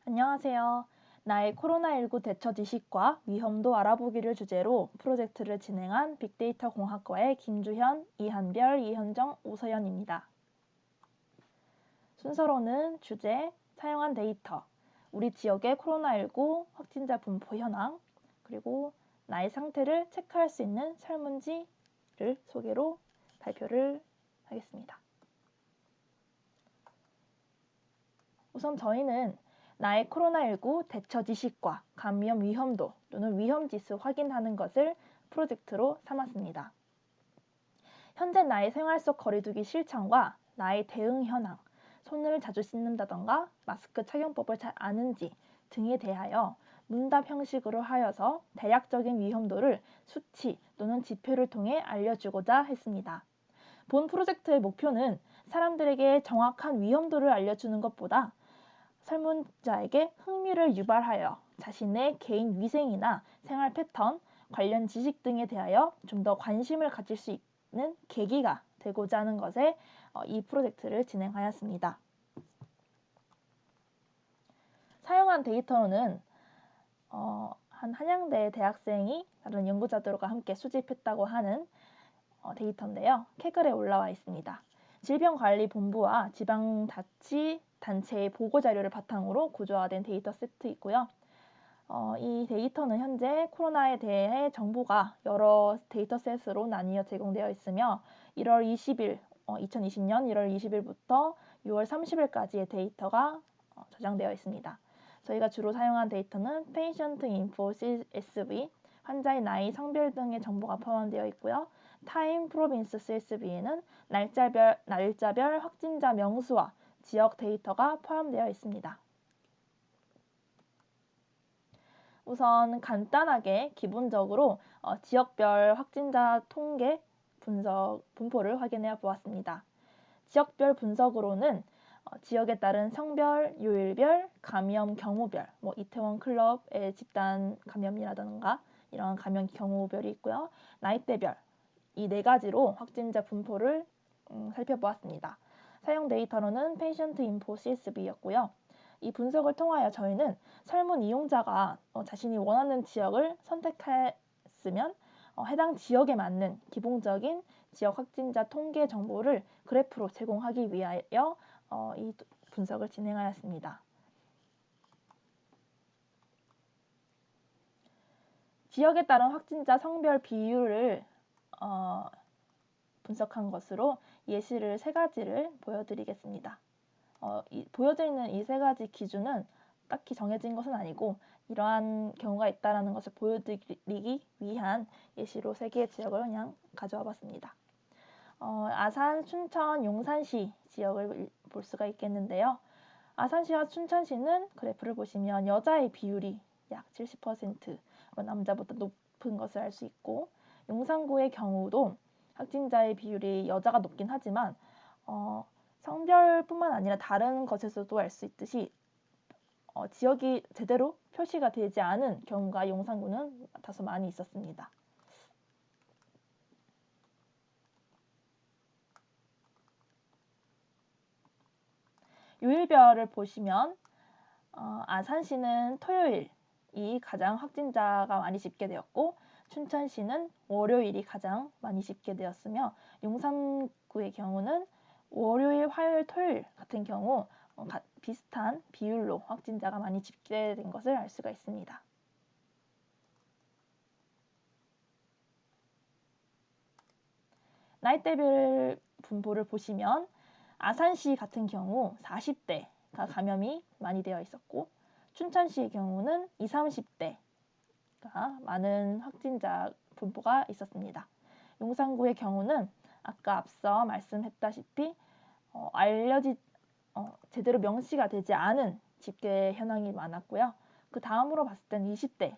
안녕하세요. 나의 코로나19 대처 지식과 위험도 알아보기를 주제로 프로젝트를 진행한 빅데이터 공학과의 김주현, 이한별, 이현정, 오서연입니다. 순서로는 주제, 사용한 데이터, 우리 지역의 코로나19 확진자 분포 현황, 그리고 나의 상태를 체크할 수 있는 설문지를 소개로 발표를 하겠습니다. 우선 저희는 나의 코로나19 대처 지식과 감염 위험도 또는 위험지수 확인하는 것을 프로젝트로 삼았습니다. 현재 나의 생활 속 거리두기 실천과 나의 대응 현황, 손을 자주 씻는다던가 마스크 착용법을 잘 아는지 등에 대하여 문답 형식으로 하여서 대략적인 위험도를 수치 또는 지표를 통해 알려주고자 했습니다. 본 프로젝트의 목표는 사람들에게 정확한 위험도를 알려주는 것보다 설문자에게 흥미를 유발하여 자신의 개인 위생이나 생활 패턴, 관련 지식 등에 대하여 좀 더 관심을 가질 수 있는 계기가 되고자 하는 것에 이 프로젝트를 진행하였습니다. 사용한 데이터로는 한 한양대 대학생이 다른 연구자들과 함께 수집했다고 하는 데이터인데요. 캐글에 올라와 있습니다. 질병관리본부와 지방자치단체의 보고자료를 바탕으로 구조화된 데이터 세트이고요. 이 데이터는 현재 코로나에 대해 정보가 여러 데이터셋으로 나뉘어 제공되어 있으며 2020년 1월 20일부터 6월 30일까지의 데이터가 저장되어 있습니다. 저희가 주로 사용한 데이터는 Patient Info CSV, 환자의 나이, 성별 등의 정보가 포함되어 있고요. 타임 프로빈스 CSV에는 날짜별 확진자 명수와 지역 데이터가 포함되어 있습니다. 우선 간단하게 기본적으로 지역별 확진자 통계 분포를 확인해 보았습니다. 지역별 분석으로는 지역에 따른 성별, 요일별, 감염 경우별, 이태원 클럽의 집단 감염이라든가 이런 감염 경우별이 있고요. 나이대별 이 네 가지로 확진자 분포를 살펴보았습니다. 사용 데이터로는 Patient Info CSV였고요. 이 분석을 통하여 저희는 설문 이용자가 자신이 원하는 지역을 선택했으면 해당 지역에 맞는 기본적인 지역 확진자 통계 정보를 그래프로 제공하기 위하여 이 분석을 진행하였습니다. 지역에 따른 확진자 성별 비율을 분석한 것으로 예시를 세 가지를 보여드리겠습니다. 보여드리는 이 세 가지 기준은 딱히 정해진 것은 아니고 이러한 경우가 있다는 것을 보여드리기 위한 예시로 세 개의 지역을 그냥 가져와 봤습니다. 아산, 춘천, 용산시 지역을 볼 수가 있겠는데요. 아산시와 춘천시는 그래프를 보시면 여자의 비율이 약 70%, 남자보다 높은 것을 알 수 있고 용산구의 경우도 확진자의 비율이 여자가 높긴 하지만 성별뿐만 아니라 다른 것에서도 알 수 있듯이 지역이 제대로 표시가 되지 않은 경우가 용산구는 다소 많이 있었습니다. 요일별을 보시면 아산시는 토요일이 가장 확진자가 많이 집계되었고 춘천시는 월요일이 가장 많이 집계되었으며 용산구의 경우는 월요일, 화요일, 토요일 같은 경우 비슷한 비율로 확진자가 많이 집계된 것을 알 수가 있습니다. 나이대별 분포를 보시면 아산시 같은 경우 40대가 감염이 많이 되어 있었고 춘천시의 경우는 20, 30대가 많은 확진자 분포가 있었습니다. 용산구의 경우는 아까 앞서 말씀했다시피 제대로 명시가 되지 않은 집계 현황이 많았고요. 그 다음으로 봤을 땐 20대가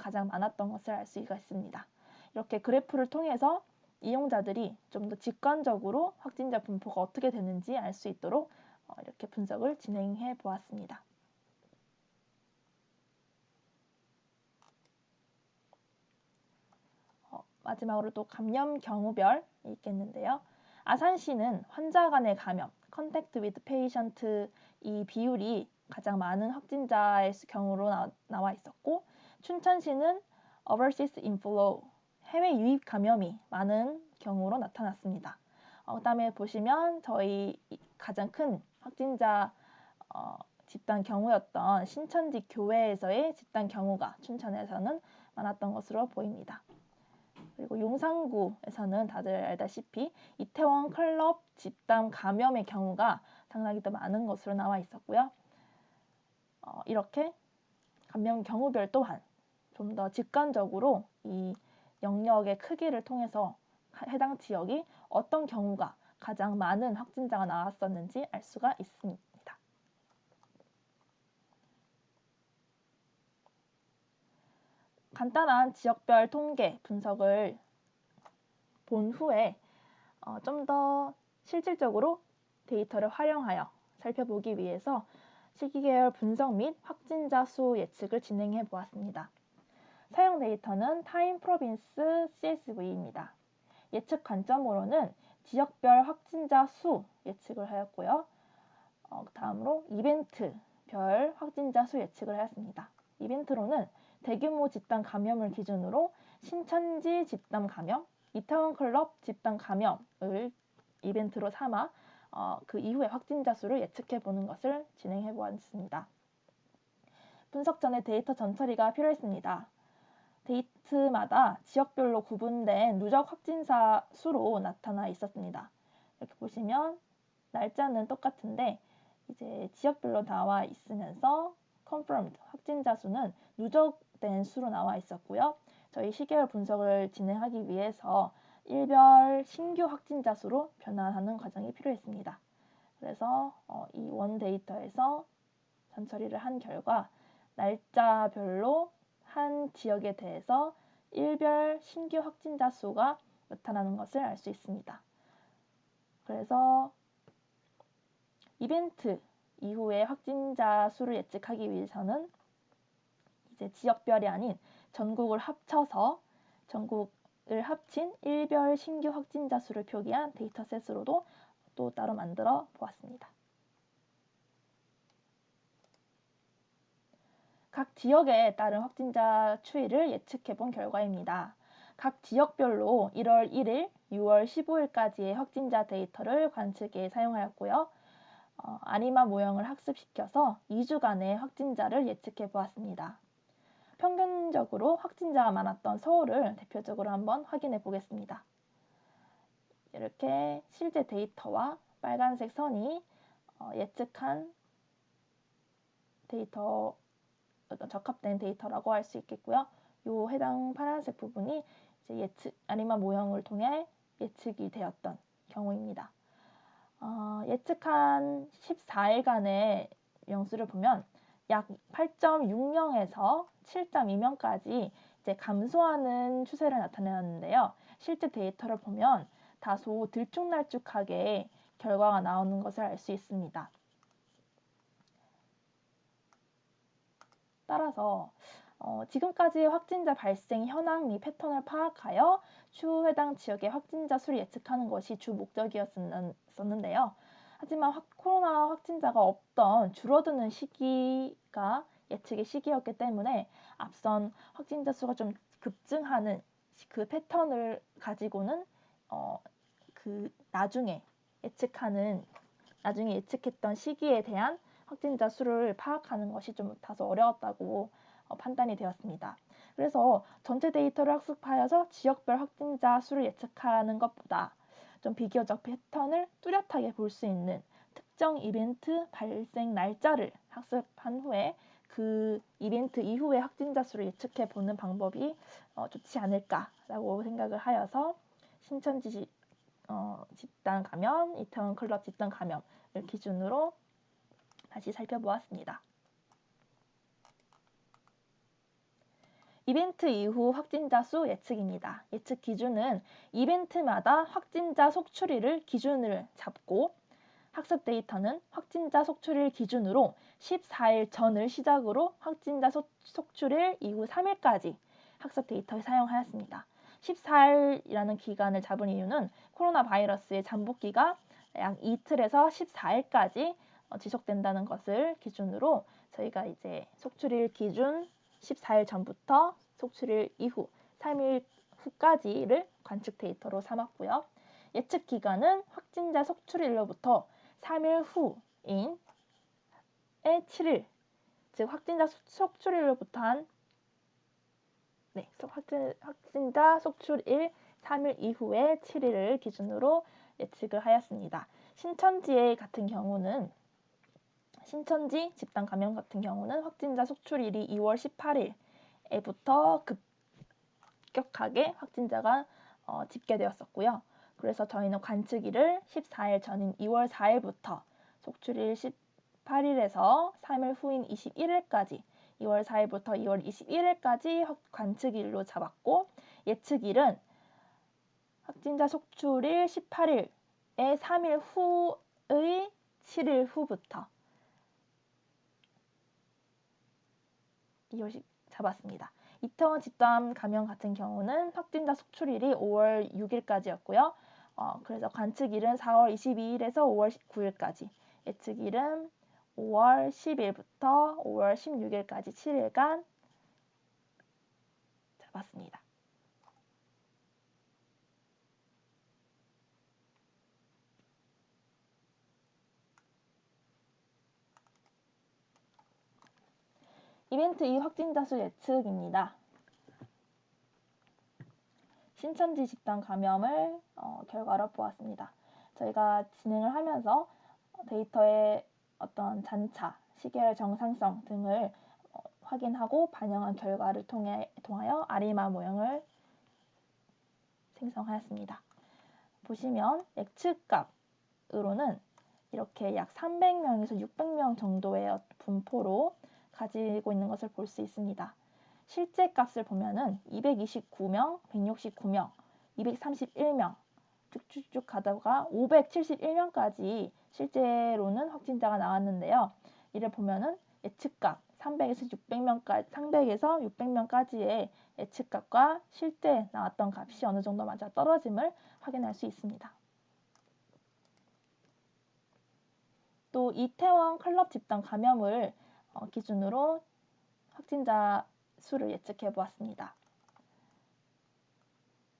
가장 많았던 것을 알 수가 있습니다. 이렇게 그래프를 통해서 이용자들이 좀 더 직관적으로 확진자 분포가 어떻게 되는지 알 수 있도록 이렇게 분석을 진행해 보았습니다. 마지막으로 또 감염 경우별이 있겠는데요. 아산시는 환자 간의 감염, 컨택트 위드 페이션트 이 비율이 가장 많은 확진자의 경우로 나와 있었고, 춘천시는 overseas inflow, 해외 유입 감염이 많은 경우로 나타났습니다. 그다음에 보시면 저희 가장 큰 확진자 집단 경우였던 신천지 교회에서의 집단 경우가 춘천에서는 많았던 것으로 보입니다. 그리고 용산구에서는 다들 알다시피 이태원 클럽 집단 감염의 경우가 상당히 더 많은 것으로 나와 있었고요. 이렇게 감염 경우별 또한 좀 더 직관적으로 이 영역의 크기를 통해서 해당 지역이 어떤 경우가 가장 많은 확진자가 나왔었는지 알 수가 있습니다. 간단한 지역별 통계 분석을 본 후에 좀 더 실질적으로 데이터를 활용하여 살펴보기 위해서 시기계열 분석 및 확진자 수 예측을 진행해 보았습니다. 사용 데이터는 타임 프로빈스 CSV입니다. 예측 관점으로는 지역별 확진자 수 예측을 하였고요. 다음으로 이벤트별 확진자 수 예측을 하였습니다. 이벤트로는 대규모 집단 감염을 기준으로 신천지 집단 감염, 이태원 클럽 집단 감염을 이벤트로 삼아 그 이후의 확진자 수를 예측해 보는 것을 진행해 보았습니다. 분석 전에 데이터 전처리가 필요했습니다. 데이트마다 지역별로 구분된 누적 확진자 수로 나타나 있었습니다. 이렇게 보시면 날짜는 똑같은데 이제 지역별로 나와 있으면서 confirmed 확진자 수는 누적된 수로 나와 있었고요. 저희 시계열 분석을 진행하기 위해서 일별 신규 확진자 수로 변환하는 과정이 필요했습니다. 그래서 이 원 데이터에서 전처리를 한 결과 날짜별로 한 지역에 대해서 일별 신규 확진자 수가 나타나는 것을 알 수 있습니다. 그래서 이벤트 이후에 확진자 수를 예측하기 위해서는 이제 지역별이 아닌 전국을 합쳐서 전국을 합친 일별 신규 확진자 수를 표기한 데이터셋으로도 또 따로 만들어 보았습니다. 각 지역에 따른 확진자 추이를 예측해 본 결과입니다. 각 지역별로 1월 1일, 6월 15일까지의 확진자 데이터를 관측에 사용하였고요. 아니마 모형을 학습시켜서 2주간의 확진자를 예측해 보았습니다. 평균적으로 확진자가 많았던 서울을 대표적으로 한번 확인해 보겠습니다. 이렇게 실제 데이터와 빨간색 선이 예측한 데이터, 적합된 데이터라고 할 수 있겠고요. 요 해당 파란색 부분이 이제 아니마 모형을 통해 예측이 되었던 경우입니다. 예측한 14일간의 명수를 보면 약 8.6명에서 7.2명까지 이제 감소하는 추세를 나타내었는데요. 실제 데이터를 보면 다소 들쭉날쭉하게 결과가 나오는 것을 알 수 있습니다. 따라서 지금까지의 확진자 발생 현황 및 패턴을 파악하여 추후 해당 지역의 확진자 수를 예측하는 것이 주 목적이었었는데요. 하지만 코로나 확진자가 없던 줄어드는 시기가 예측의 시기였기 때문에 앞선 확진자 수가 좀 급증하는 그 패턴을 가지고는 그 나중에 예측했던 시기에 대한 확진자 수를 파악하는 것이 좀 다소 어려웠다고 판단이 되었습니다. 그래서 전체 데이터를 학습하여서 지역별 확진자 수를 예측하는 것보다 좀 비교적 패턴을 뚜렷하게 볼 수 있는 특정 이벤트 발생 날짜를 학습한 후에 그 이벤트 이후의 확진자 수를 예측해 보는 방법이 좋지 않을까라고 생각을 하여서 신천지 집단 감염, 이태원 클럽 집단 감염을 기준으로 다시 살펴보았습니다. 이벤트 이후 확진자 수 예측입니다. 예측 기준은 이벤트마다 확진자 속출일을 기준을 잡고 학습 데이터는 확진자 속출일 기준으로 14일 전을 시작으로 확진자 속출일 이후 3일까지 학습 데이터에 사용하였습니다. 14일이라는 기간을 잡은 이유는 코로나 바이러스의 잠복기가 약 이틀에서 14일까지 지속된다는 것을 기준으로 저희가 이제 속출일 기준 14일 전부터 속출일 이후 3일 후까지를 관측 데이터로 삼았고요. 예측 기간은 확진자 속출일로부터 3일 후인 7일, 즉 확진자 속출일로부터 확진자 속출일 3일 이후에 7일을 기준으로 예측을 하였습니다. 신천지 집단 감염 같은 경우는 확진자 속출일이 2월 18일에부터 급격하게 확진자가 집계되었었고요. 그래서 저희는 관측일을 14일 전인 2월 4일부터 속출일 18일에서 3일 후인 21일까지 2월 4일부터 2월 21일까지 관측일로 잡았고, 예측일은 확진자 속출일 18일에 3일 후의 7일 후부터 2월씩 잡았습니다. 이태원 집단 감염 같은 경우는 확진자 속출일이 5월 6일까지였고요. 그래서 관측일은 4월 22일에서 5월 9일까지, 예측일은 5월 10일부터 5월 16일까지 7일간 잡았습니다. 이벤트 2 확진자 수 예측입니다. 신천지 집단 감염을 결과로 보았습니다. 저희가 진행을 하면서 데이터의 어떤 잔차, 시계열 정상성 등을 확인하고 반영한 결과를 통하여 아리마 모형을 생성하였습니다. 보시면 예측값으로는 이렇게 약 300명에서 600명 정도의 분포로 가지고 있는 것을 볼 수 있습니다. 실제 값을 보면은 229명, 169명, 231명 쭉쭉쭉 가다가 571명까지 실제로는 확진자가 나왔는데요. 이를 보면은 예측값 300에서 600명까지의 예측값과 실제 나왔던 값이 어느 정도 맞아 떨어짐을 확인할 수 있습니다. 또 이태원 클럽 집단 감염을 기준으로 확진자 수를 예측해 보았습니다.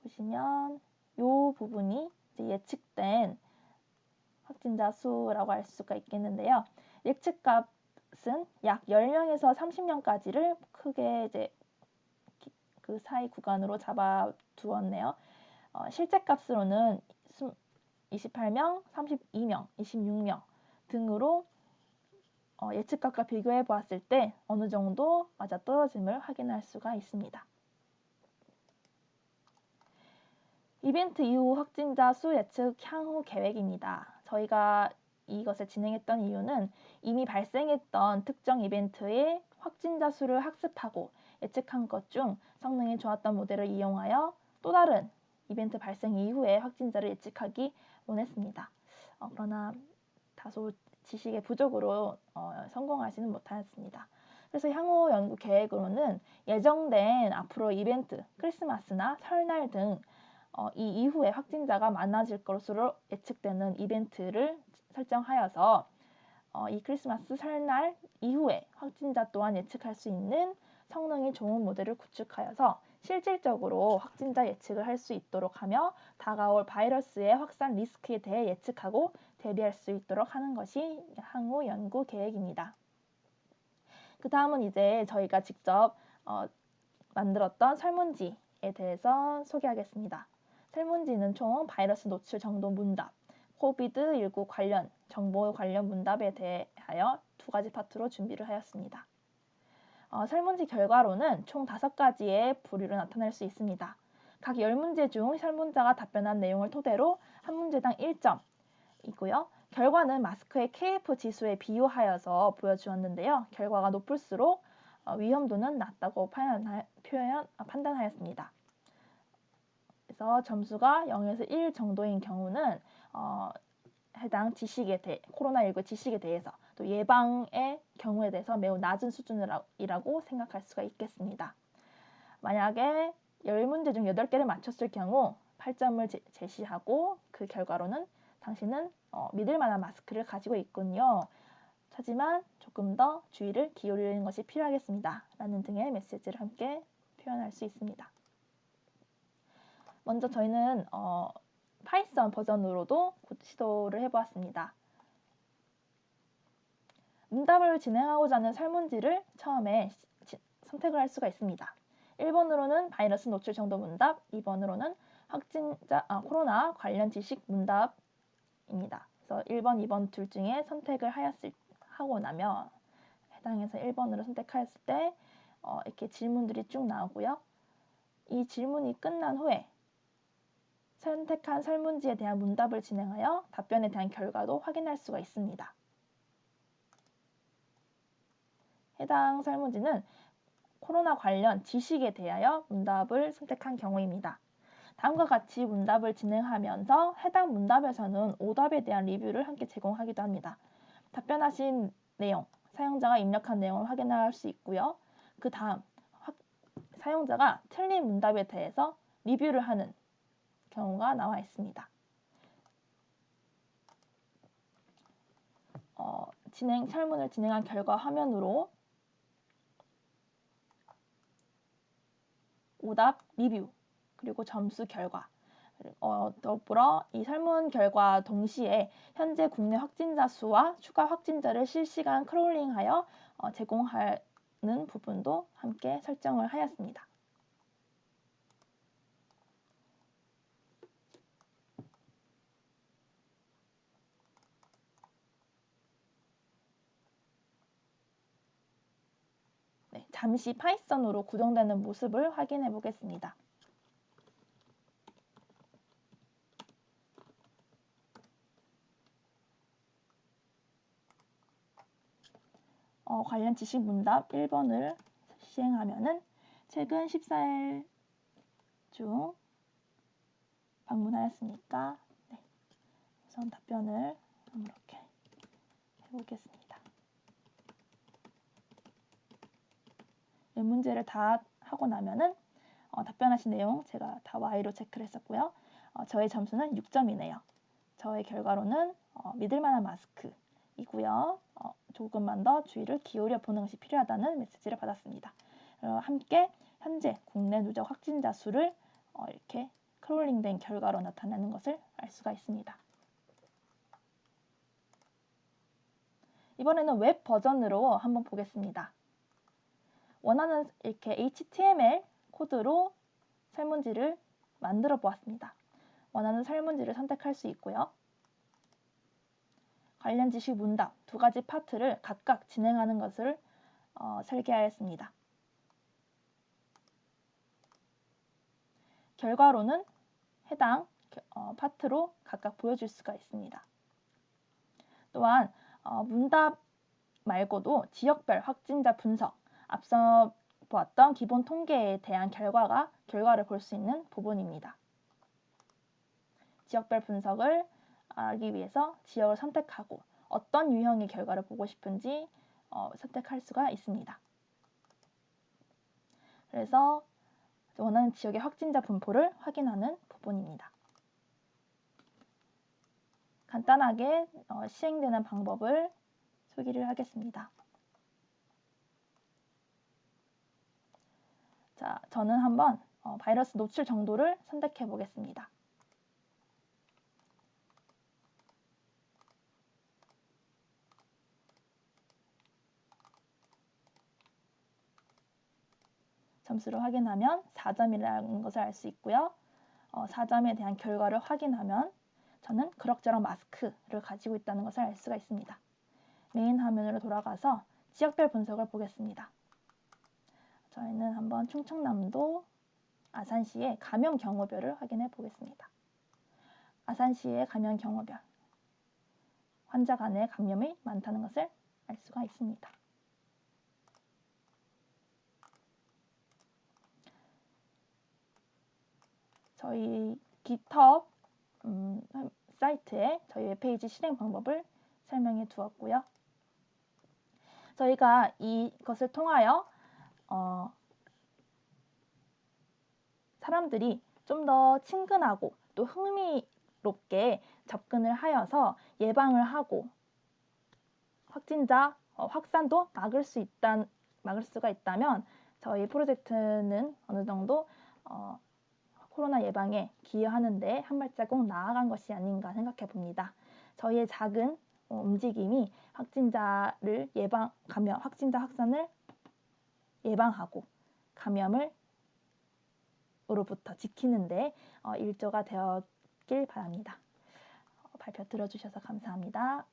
보시면 이 부분이 이제 예측된 확진자 수라고 할 수가 있겠는데요. 예측값은 약 10명에서 30명까지를 크게 이제 그 사이 구간으로 잡아 두었네요. 실제 값으로는 28명, 32명, 26명 등으로 예측값과 비교해 보았을 때 어느 정도 맞아떨어짐을 확인할 수가 있습니다. 이벤트 이후 확진자 수 예측 향후 계획입니다. 저희가 이것을 진행했던 이유는 이미 발생했던 특정 이벤트의 확진자 수를 학습하고 예측한 것 중 성능이 좋았던 모델을 이용하여 또 다른 이벤트 발생 이후에 확진자를 예측하기 원했습니다. 그러나 다소 지식의 부족으로 성공하지는 못하였습니다. 그래서 향후 연구 계획으로는 예정된 앞으로 이벤트, 크리스마스나 설날 등 이 이후에 확진자가 많아질 것으로 예측되는 이벤트를 설정하여서 이 크리스마스, 설날 이후에 확진자 또한 예측할 수 있는 성능이 좋은 모델을 구축하여서 실질적으로 확진자 예측을 할 수 있도록 하며 다가올 바이러스의 확산 리스크에 대해 예측하고 대비할 수 있도록 하는 것이 향후 연구 계획입니다. 그 다음은 이제 저희가 직접 만들었던 설문지에 대해서 소개하겠습니다. 설문지는 총 바이러스 노출 정도 문답, 코비드19 관련 정보 관련 문답에 대하여 2가지 파트로 준비를 하였습니다. 설문지 결과로는 총 5가지의 부류를 나타낼 수 있습니다. 각 10문제 중 설문자가 답변한 내용을 토대로 한 문제당 1점이고요. 결과는 마스크의 KF 지수에 비유하여서 보여주었는데요. 결과가 높을수록 위험도는 낮다고 판단하였습니다. 그래서 점수가 0에서 1 정도인 경우는 해당 코로나19 지식에 대해서 또 예방의 경우에 대해서 매우 낮은 수준이라고 생각할 수가 있겠습니다. 만약에 10문제 중 8개를 맞췄을 경우 8점을 제시하고 그 결과로는 당신은 믿을 만한 마스크를 가지고 있군요. 하지만 조금 더 주의를 기울이는 것이 필요하겠습니다. 라는 등의 메시지를 함께 표현할 수 있습니다. 먼저 저희는 파이썬 버전으로도 시도를 해보았습니다. 문답을 진행하고자 하는 설문지를 처음에 선택을 할 수가 있습니다. 1번으로는 바이러스 노출 정도 문답, 2번으로는 코로나 관련 지식 문답입니다. 그래서 1번, 2번 둘 중에 선택을 하고 나면 해당해서 1번으로 선택하였을 때 이렇게 질문들이 쭉 나오고요. 이 질문이 끝난 후에 선택한 설문지에 대한 문답을 진행하여 답변에 대한 결과도 확인할 수가 있습니다. 해당 설문지는 코로나 관련 지식에 대하여 문답을 선택한 경우입니다. 다음과 같이 문답을 진행하면서 해당 문답에서는 오답에 대한 리뷰를 함께 제공하기도 합니다. 답변하신 내용, 사용자가 입력한 내용을 확인할 수 있고요. 그 다음 사용자가 틀린 문답에 대해서 리뷰를 하는 경우가 나와 있습니다. 설문을 진행한 결과 화면으로 오답, 리뷰, 그리고 점수 결과, 더불어 이 설문 결과 동시에 현재 국내 확진자 수와 추가 확진자를 실시간 크롤링하여 제공하는 부분도 함께 설정을 하였습니다. 네, 잠시 파이썬으로 구동되는 모습을 확인해 보겠습니다. 관련 지식 문답 1번을 시행하면은 최근 14일 중 방문하였으니까 우선 답변을 이렇게 해보겠습니다. 이 문제를 다 하고 나면은 답변하신 내용 제가 다 Y로 체크를 했었고요. 저의 점수는 6점이네요. 저의 결과로는 믿을만한 마스크이고요. 조금만 더 주의를 기울여 보는 것이 필요하다는 메시지를 받았습니다. 함께 현재 국내 누적 확진자 수를 이렇게 크롤링된 결과로 나타나는 것을 알 수가 있습니다. 이번에는 웹 버전으로 한번 보겠습니다. 원하는 이렇게 HTML 코드로 설문지를 만들어 보았습니다. 원하는 설문지를 선택할 수 있고요. 관련 지식 문답 두 가지 파트를 각각 진행하는 것을 설계하였습니다. 결과로는 해당 파트로 각각 보여줄 수가 있습니다. 또한 문답 말고도 지역별 확진자 분석, 앞서 보았던 기본 통계에 대한 결과를 볼 수 있는 부분입니다. 지역별 분석을 하기 위해서 지역을 선택하고 어떤 유형의 결과를 보고 싶은지 선택할 수가 있습니다. 그래서 원하는 지역의 확진자 분포를 확인하는 부분입니다. 간단하게 시행되는 방법을 소개를 하겠습니다. 자, 저는 한번 바이러스 노출 정도를 선택해 보겠습니다. 점수를 확인하면 4점이라는 것을 알 수 있고요. 4점에 대한 결과를 확인하면 저는 그럭저럭 마스크를 가지고 있다는 것을 알 수가 있습니다. 메인 화면으로 돌아가서 지역별 분석을 보겠습니다. 저희는 한번 충청남도 아산시의 감염 경로별을 확인해 보겠습니다. 아산시의 감염 경로별, 환자 간의 감염이 많다는 것을 알 수가 있습니다. 저희 GitHub 사이트에 저희 웹페이지 실행 방법을 설명해 두었고요. 저희가 이것을 통하여 사람들이 좀 더 친근하고 또 흥미롭게 접근을 하여서 예방을 하고 확진자 확산도 막을 수가 있다면 저희 프로젝트는 어느 정도 코로나 예방에 기여하는 데 한 발자국 나아간 것이 아닌가 생각해 봅니다. 저희의 작은 움직임이 확진자 확산을 예방하고 감염으로부터 지키는데 일조가 되었길 바랍니다. 발표 들어주셔서 감사합니다.